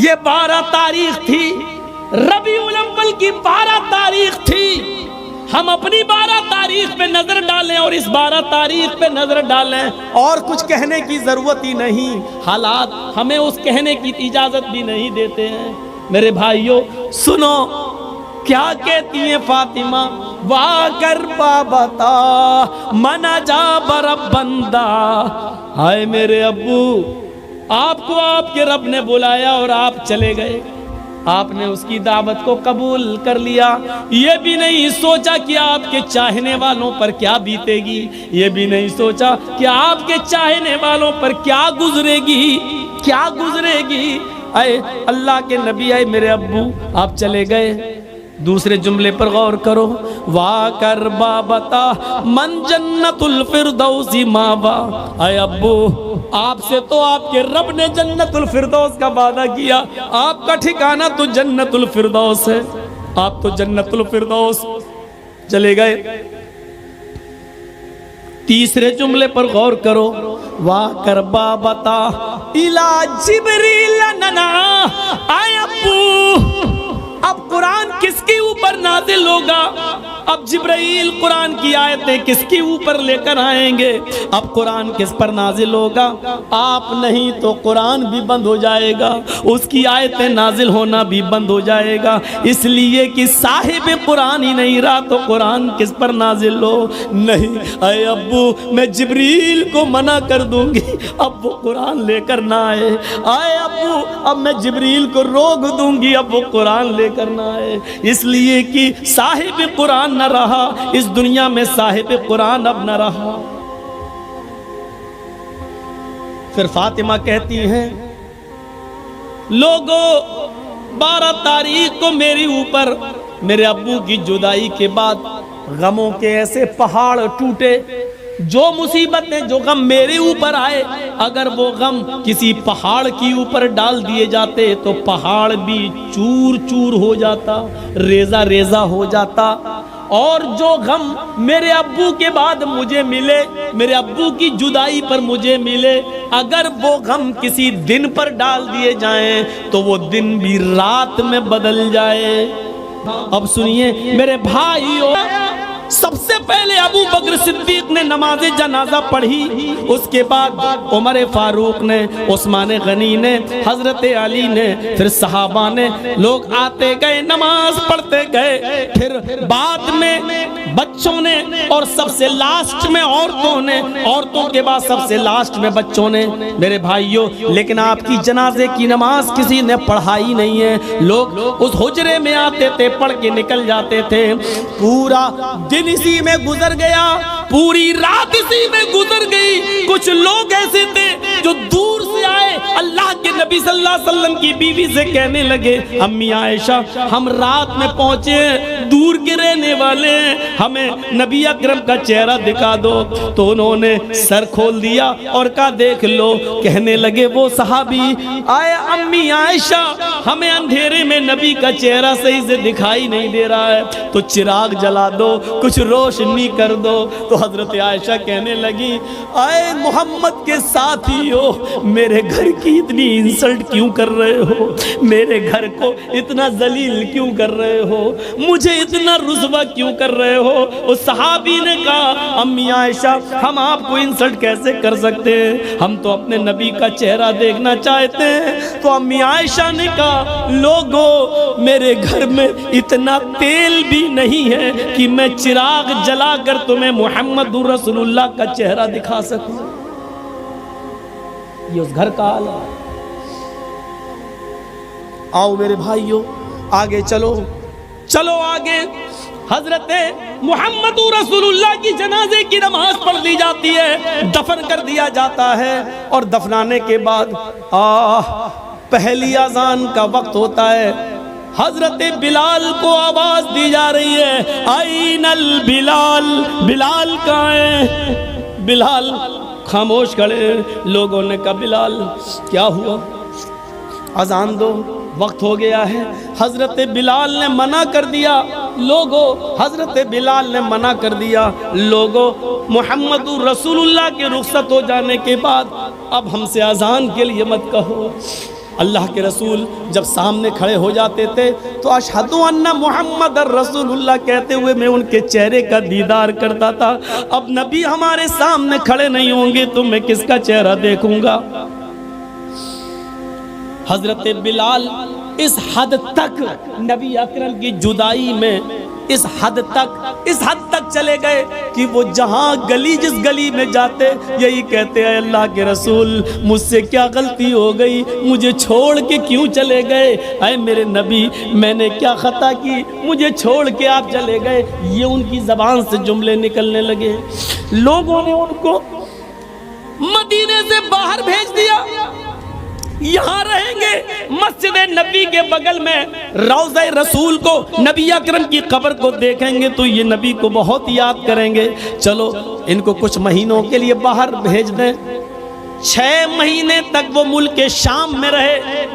یہ 12 تاریخ تھی، ربیع الاول کی 12 تاریخ تھی۔ ہم اپنی 12 تاریخ پہ نظر ڈالیں اور اس 12 تاریخ پہ نظر ڈالیں، اور کچھ کہنے کی ضرورت ہی نہیں۔ حالات ہمیں اس کہنے کی اجازت بھی نہیں دیتے ہیں۔ میرے بھائیوں سنو کیا کہتی ہیں فاطمہ، وا کر بابتا منا جا برب بندہ، ہائے میرے ابو، آپ کو آپ کے رب نے بلایا اور آپ چلے گئے، آپ نے اس کی دعوت کو قبول کر لیا، یہ بھی نہیں سوچا کہ آپ کے چاہنے والوں پر کیا بیتے گی، یہ بھی نہیں سوچا کہ آپ کے چاہنے والوں پر کیا گزرے گی، کیا گزرے گی۔ اے اللہ کے نبی، اے میرے ابو، آپ چلے گئے۔ دوسرے جملے پر غور کرو، وا کر بابتا من جنت الفردوس ماوا، اے ابو آپ سے تو آپ کے رب نے جنت الفردوس کا وعدہ کیا، آپ کا ٹھکانہ تو جنت الفردوس ہے، آپ تو جنت الفردوس چلے گئے۔ تیسرے جملے پر غور کرو، وا کر بابتا الا جبریل ننا، اے ابو اب قرآن کس کے اوپر نازل ہوگا، اب جبرائیل قرآن کی آیتیں کس کے اوپر لے کر آئیں گے، اب قرآن کس پر نازل ہوگا، آپ نہیں تو قرآن بھی بند ہو جائے گا، اس کی آیتیں نازل ہونا بھی بند ہو جائے گا، اس لیے کہ صاحب قرآن ہی نہیں رہا تو قرآن کس پر نازل ہو۔ نہیں اے ابو میں جبریل کو منع کر دوں گی، اب وہ قرآن لے کر نہ آئے، اے ابو اب میں جبریل کو روک دوں گی، اب وہ قرآن لے کر نہ آئے، اس لیے کہ صاحب قرآن نہ رہا، اس دنیا میں صاحب قرآن اب نہ رہا۔ پھر فاطمہ کہتی ہیں، لوگو 12 تاریخ کو میرے اوپر میرے ابو کی جدائی کے بعد غموں کے ایسے پہاڑ ٹوٹے، جو مصیبتیں جو غم میرے اوپر آئے، اگر وہ غم کسی پہاڑ کی اوپر ڈال دیے جاتے تو پہاڑ بھی چور چور ہو جاتا، ریزہ ریزہ ہو جاتا، اور جو غم میرے ابو کے بعد مجھے ملے، میرے ابو کی جدائی پر مجھے ملے، اگر وہ غم کسی دن پر ڈال دیے جائیں تو وہ دن بھی رات میں بدل جائے۔ اب سنیے میرے بھائیو، سب سے پہلے ابو بکر صدیق نے نماز جنازہ پڑھی، اس کے بعد عمر فاروق نے، عثمان غنی نے، حضرت علی نے، پھر صحابہ نے، لوگ آتے گئے نماز پڑھتے گئے، پھر بعد میں بچوں نے، اور سب سے لاسٹ میں عورتوں نے، عورتوں کے بعد سب سے لاسٹ میں بچوں نے۔ میرے بھائیوں لیکن آپ کی جنازے کی نماز کسی نے پڑھائی نہیں ہے، لوگ اس حجرے میں آتے تھے، پڑھ کے نکل جاتے تھے، پورا دن اسی میں گزر گیا، پوری رات اسی میں گزر گئی۔ کچھ لوگ ایسے تھے جو دور سے آئے، اللہ کے نبی صلی اللہ علیہ وسلم کی بیوی سے کہنے لگے، امی عائشہ ہم رات میں پہنچے ہیں، دور کے رہنے والے ہیں، ہمیں نبی اکرم کا چہرہ دکھا دو۔ تو انہوں نے سر کھول دیا اور کہا دیکھ لو۔ کہنے لگے وہ صحابی، آئے امی عائشہ ہمیں اندھیرے میں نبی کا چہرہ صحیح سے دکھائی نہیں دے رہا ہے، تو چراغ جلا دو، کچھ روشنی کر دو۔ تو حضرت عائشہ کہنے لگی، آئے محمد کے ساتھی ہو، میرے گھر کی اتنی انسلٹ کیوں کر رہے ہو، میرے گھر کو اتنا ذلیل کیوں کر رہے ہو، مجھے اتنا رسوا کیوں کر رہے ہو۔ اس صحابی نے کہا، امی عائشہ ہم آپ کو انسلٹ کیسے کر سکتے ہیں، ہم تو اپنے نبی کا چہرہ دیکھنا چاہتے ہیں۔ تو امی عائشہ نے کہا، لوگو میرے گھر میں اتنا تیل بھی نہیں ہے کہ میں چراغ جلا کر تمہیں محمد رسول اللہ کا چہرہ دکھا سکوں۔ یہ اس گھر کا حال ہے۔ آؤ میرے بھائیو آگے چلو، چلو آگے۔ حضرت محمد رسول اللہ کی جنازے کی نماز پڑھ دی جاتی ہے، دفن کر دیا جاتا ہے، اور دفنانے کے بعد پہلی اذان کا وقت ہوتا ہے۔ حضرت بلال کو آواز دی جا رہی ہے، آئین البلال، بلال کہاں ہے؟ بلال خاموش کھڑے۔ لوگوں نے کہا بلال کیا ہوا؟ اذان دو، وقت ہو گیا ہے۔ حضرت بلال نے منع کر دیا، لوگوں حضرت بلال نے منع کر دیا، لوگوں محمد رسول اللہ کے رخصت ہو جانے کے بعد اب ہم سے اذان کے لیے مت کہو۔ اللہ کے رسول جب سامنے کھڑے ہو جاتے تھے تو اشہد ان محمد رسول اللہ کہتے ہوئے میں ان کے چہرے کا دیدار کرتا تھا. اب نبی ہمارے سامنے کھڑے نہیں ہوں گے تو میں کس کا چہرہ دیکھوں گا؟ حضرت بلال اس حد تک نبی اکرم کی جدائی میں اس حد تک چلے گئے کہ وہ جہاں گلی جس گلی میں جاتے یہی کہتے ہیں اللہ کے رسول مجھ سے کیا غلطی ہو گئی، مجھے چھوڑ کے کیوں چلے گئے؟ اے میرے نبی میں نے کیا خطا کی، مجھے چھوڑ کے آپ چلے گئے؟ یہ ان کی زبان سے جملے نکلنے لگے. لوگوں نے ان کو مدینے سے باہر بھیج دیا، یہاں رہیں گے. مسجد نبی کے بغل میں روضہ رسول کو، نبی اکرم کی قبر کو دیکھیں گے تو یہ نبی کو بہت یاد کریں گے. چلو ان کو کچھ مہینوں کے لیے باہر بھیج دیں. 6 مہینے تک وہ ملک شام میں رہے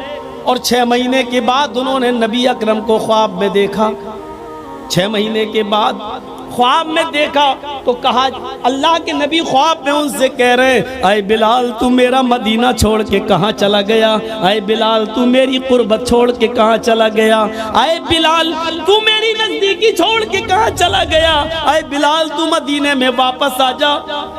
اور 6 مہینے کے بعد انہوں نے نبی اکرم کو خواب میں دیکھا. 6 مہینے کے بعد خواب میں دیکھا تو کہا، اللہ کے نبی خواب میں ان سے کہہ رہے اے بلال تو میرا مدینہ چھوڑ کے کہاں چلا گیا؟ اے بلال تو میری قربت چھوڑ کے کہاں چلا گیا؟ اے بلال تو میری نزدیکی چھوڑ کے کہاں چلا گیا؟ اے بلال تو مدینے میں واپس آ جا.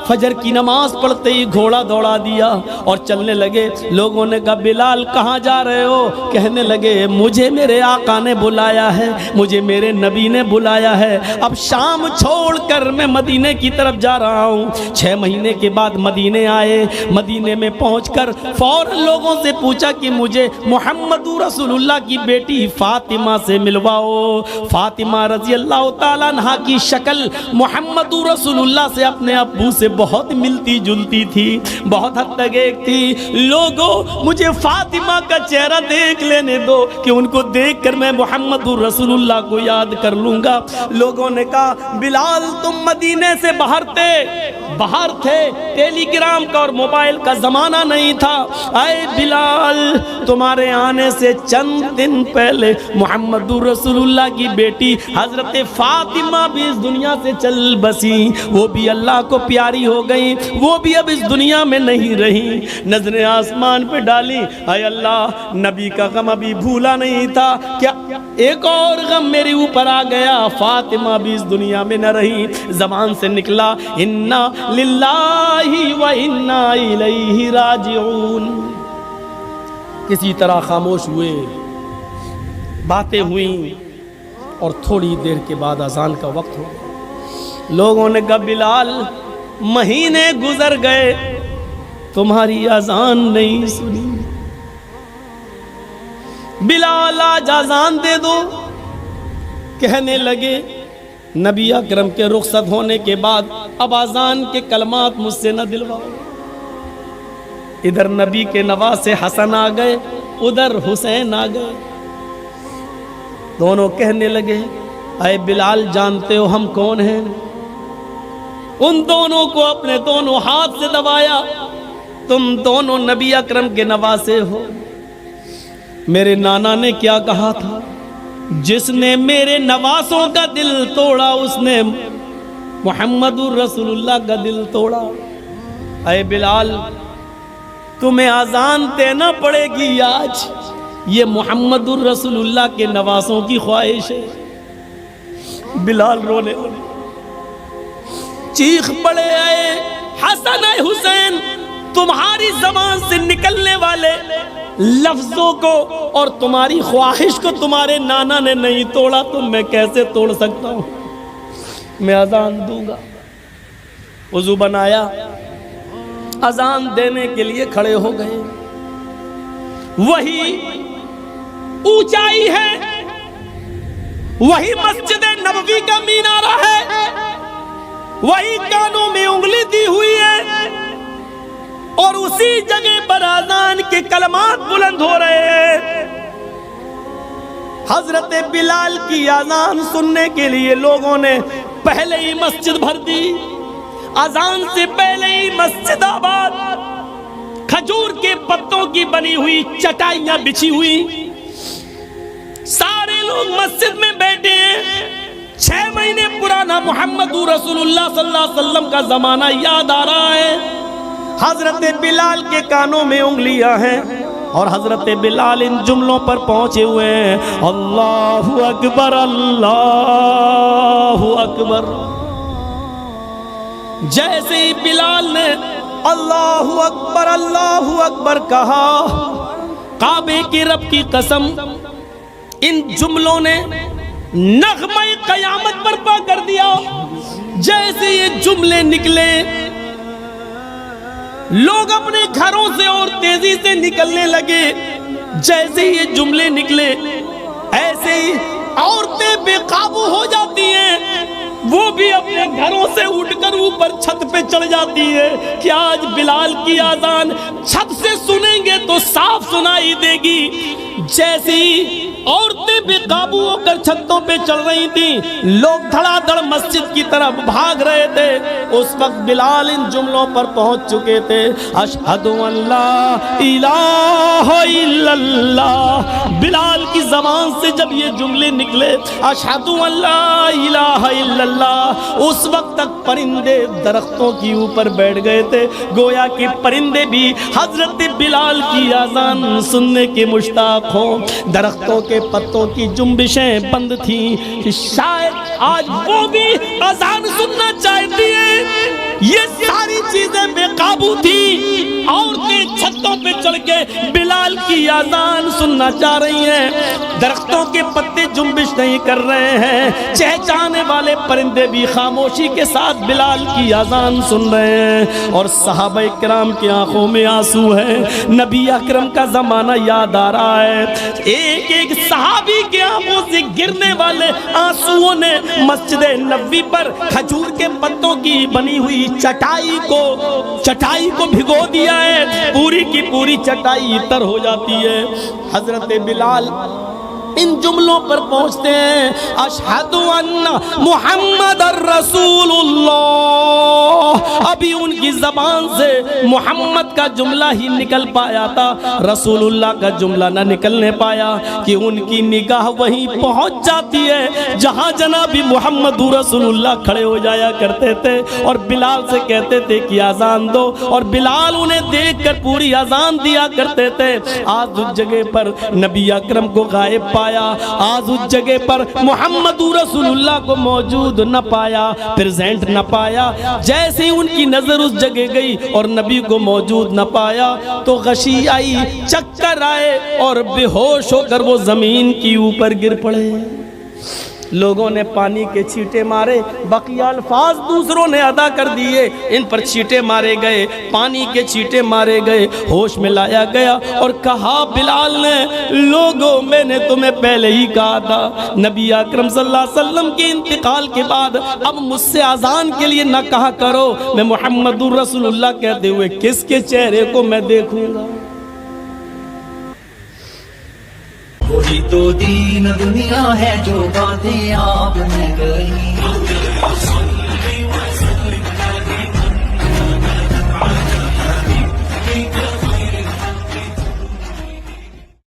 فجر کی نماز پڑھتے ہی گھوڑا دوڑا دیا اور چلنے لگے. لوگوں نے کہا بلال کہاں جا رہے ہو؟ کہنے لگے مجھے میرے آقا نے بلایا ہے، مجھے میرے نبی نے بلایا ہے، اب شام چھوڑ کر میں مدینے کی طرف جا رہا ہوں. 6 مہینے کے بعد مدینے آئے. مدینے میں پہنچ کر فوراً لوگوں سے پوچھا کہ مجھے محمد رسول اللہ کی بیٹی فاطمہ سے ملواؤ. فاطمہ رضی اللہ تعالیٰ عنہ کی شکل محمد رسول اللہ سے اپنے ابو سے بہت ملتی جلتی تھی، بہت حد تک ایک تھی. لوگوں مجھے فاطمہ کا چہرہ دیکھ لینے دو کہ ان کو دیکھ کر میں محمد رسول اللہ کو یاد کر لوں گا. لوگوں نے کہا بلال تم مدینے سے باہر تھے، ٹیلی گرام کا اور موبائل کا زمانہ نہیں تھا. اے بلال تمہارے آنے سے چند دن پہلے محمد رسول اللہ کی بیٹی حضرت فاطمہ بھی اس دنیا سے چل بسی، وہ بھی اللہ کو پیاری ہو گئی، وہ بھی اب اس دنیا میں نہیں رہی. نظریں آسمان پہ ڈالی، اے اللہ نبی کا غم ابھی بھولا نہیں تھا، کیا ایک اور غم میرے اوپر آ گیا؟ فاطمہ بھی اس دنیا میں نہ رہی. زبان سے نکلا انا للہ و انا الیہ راجعون. کسی طرح خاموش ہوئے، باتیں ہوئیں اور تھوڑی دیر کے بعد اذان کا وقت ہو گیا. لوگوں نے کہا بلال مہینے گزر گئے تمہاری اذان نہیں سنی. بلال آج اذان دے دو. کہنے لگے نبی اکرم کے رخصت ہونے کے بعد اب اذان کے کلمات مجھ سے نہ دلواؤ. ادھر نبی کے نواسے حسن آ گئے، ادھر حسین آ گئے. دونوں کہنے لگے اے بلال جانتے ہو ہم کون ہیں؟ ان دونوں کو اپنے دونوں ہاتھ سے دبایا. تم دونوں نبی اکرم کے نواسے ہو. میرے نانا نے کیا کہا تھا؟ جس نے میرے نواسوں کا دل توڑا اس نے محمد رسول اللہ کا دل توڑا. اے بلال تمہیں اذان دینا پڑے گی آج، یہ محمد رسول اللہ کے نواسوں کی خواہش ہے. بلال رونے لگے، چیخ پڑے اے حسن اے حسین تمہاری زبان سے نکلنے والے لفظوں کو اور تمہاری خواہش کو تمہارے نانا نے نہیں توڑا تو میں کیسے توڑ سکتا ہوں؟ میں اذان دوں گا. وضو بنایا، اذان دینے کے لیے کھڑے ہو گئے. وہی اونچائی ہے، وہی مسجد نبوی کا مینارہ ہے، وہی کانوں میں انگلی دی ہوئی ہے اور اسی جگہ پر اذان کے کلمات بلند ہو رہے ہیں. حضرت بلال کی اذان سننے کے لیے لوگوں نے پہلے ہی مسجد بھر دی. اذان سے پہلے ہی مسجد آباد، کھجور کے پتوں کی بنی ہوئی چٹائیاں بچھی ہوئی، سارے لوگ مسجد میں بیٹھے ہیں. 6 مہینے پرانا محمد رسول اللہ صلی اللہ علیہ وسلم کا زمانہ یاد آ رہا ہے. حضرت بلال کے کانوں میں انگلیاں ہیں، اور حضرت بلال ان جملوں پر پہنچے ہوئے ہیں، اللہ اکبر اللہ اکبر۔ جیسے ہی بلال نے اللہ اکبر کہا، کعبے کی رب کی قسم ان جملوں نے نغمہ قیامت برپا کر دیا۔ جیسے یہ جملے نکلے، لوگ اپنے گھروں سے اور تیزی سے نکلنے لگے۔ جیسے یہ جملے نکلے، ایسے ہی عورتیں بے قابو ہو جاتی ہیں، وہ بھی اپنے گھروں سے اٹھ کر اوپر چھت پہ چڑھ جاتی ہے کہ آج بلال کی اذان چھت سے سنیں گے تو صاف سنائی دے گی۔ جیسی عورتیں بے قابو ہو کر چھتوں پہ چڑھ رہی تھیں، لوگ دھڑا دھڑ مسجد کی طرف بھاگ رہے تھے، اس وقت بلال ان جملوں پر پہنچ چکے تھے، اشہد ان لا الہ الا اللہ۔ بلال کی زبان سے جب یہ جملے نکلے، اشہد ان لا الہ الا اللہ، اس وقت تک پرندے درختوں کی اوپر بیٹھ گئے تھے، گویا کہ پرندے بھی حضرت بلال کی اذان سننے کے مشتاق ہوں۔ درختوں کے پتوں کی جنبشیں بند تھیں کہ شاید آج وہ بھی اذان سننا چاہتی ہیں۔ یہ ساری چیزیں بے قابو تھی، عورتیں چھتوں پہ چڑھ کے بلال کی اذان سننا چاہ رہی ہیں، درختوں کے پتے جنبش نہیں کر رہے ہیں، چہچانے والے پرندے بھی خاموشی کے ساتھ بلال کی اذان سن رہے ہیں، اور صحابہ کرام کی آنکھوں میں آنسو ہے۔ نبی اکرم کا زمانہ یاد آ رہا ہے، ایک ایک صحابی کے آنکھوں سے گرنے والے آنسوؤں نے مسجد نبوی پر کھجور کے پتوں کی بنی ہوئی چٹائی کو بھگو دیا ہے، پوری کی پوری چٹائی تر ہو جاتی ہے۔ حضرت بلال ان جملوں پر پہنچتے ہیں، اشہد ان محمد الرسول اللہ۔ ابھی ان کی زبان سے محمد کا جملہ ہی نکل پایا تھا، رسول اللہ کا جملہ نہ نکلنے پایا کہ ان کی نگاہ وہیں پہنچ جاتی ہے جہاں جناب محمد رسول اللہ کھڑے ہو جایا کرتے تھے، اور بلال سے کہتے تھے کہ اذان دو، اور بلال انہیں دیکھ کر پوری اذان دیا کرتے تھے۔ آج اس جگہ پر نبی اکرم کو غائب پایا، آج اس جگہ پر محمد رسول اللہ کو موجود نہ پایا، پریزنٹ نہ پایا۔ جیسے ہی ان کی نظر اس جگہ گئی اور نبی کو موجود نہ پایا تو غشی آئی، چکر آئے، اور بے ہوش ہو کر وہ زمین کی اوپر گر پڑے۔ لوگوں نے پانی کے چھینٹے مارے، بقیہ الفاظ دوسروں نے ادا کر دیے، ان پر چھینٹے مارے گئے، پانی کے چھینٹے مارے گئے، ہوش میں لایا گیا اور کہا بلال نے، لوگوں میں نے تمہیں پہلے ہی کہا تھا، نبی اکرم صلی اللہ علیہ وسلم کے انتقال کے بعد اب مجھ سے اذان کے لیے نہ کہا کرو، میں محمد رسول اللہ کہتے ہوئے کس کے چہرے کو میں دیکھوں گا؟ وہی تو دین دنیا ہے جو باتیں آپ نے کہی۔